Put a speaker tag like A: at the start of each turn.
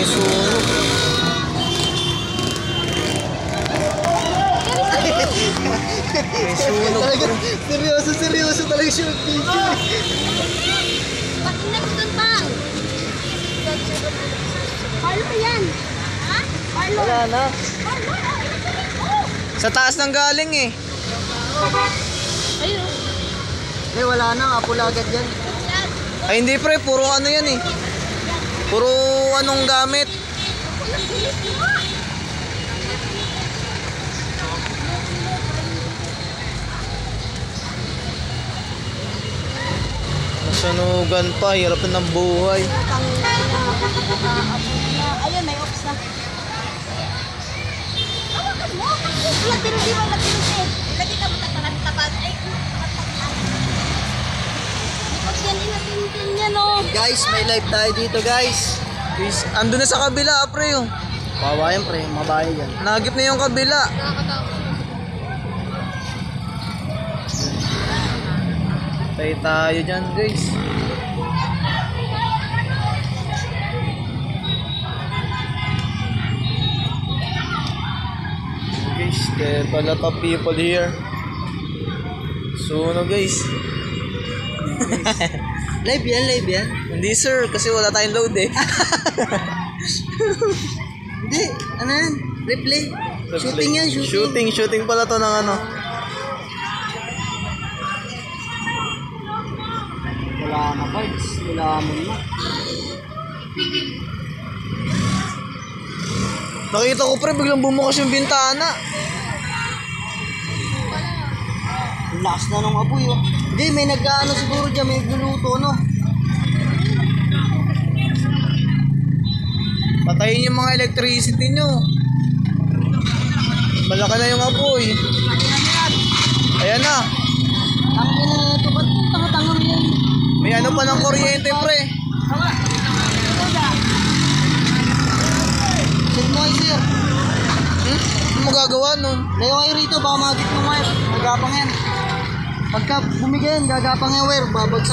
A: sunog. May sunog.
B: Seryoso, seryoso talaga siya mag-video.
C: Bakit na ko doon pa? Carlo yan. Ha? Carlo.
A: Wala na.
C: Carlo.
A: Sa taas ng galing eh.
C: Ayun.
B: Eh, wala na. Apula agad yan.
A: Ay hindi pre, puro ano yan eh. Puro anong gamit. Nasunugan pa, hirap na ng buhay.
C: Ayun, may ops na. Awakan mo. Lagtiro di ba? Lagtiro di. Lagi ka mo tapat. Ay, tapos yan, inatintin niya, no?
B: Guys, may live tayo dito, guys.
A: Please, andun na sa kabila pre oh.
B: Bawa yan, pre. Mabahay yan.
A: Nagip na yung kabila. Tayo tayo dyan guys. Guys, there are a lot of people here. Sunog guys.
B: Live yan, live yan.
A: Hindi sir, kasi wala tayong load eh.
B: Hindi, ano yan? Replay. Shooting yan, shooting.
A: Shooting pala to ng ano.
B: Wala na, Pards. Wala mo na.
A: Nakita ko pre, biglang bumukas yung bintana.
B: Ang lakas na nung apoy, oh. Hindi, may nag-ano siguro dyan. May gluluto, no?
A: Patayin yung mga electricity nyo. Malaki na yung apoy. Ayan na.
B: Ang ina ito, ba't tanga-tanga yan?
A: May ano pa ng kuryente pre.
B: Check mo kayo, sir.
A: Ano magagawa nun?
B: Layo kayo rito, baka magit yung wire. Magapang yan. Pagka bumigay yan, gagapang yung wire, babagsak.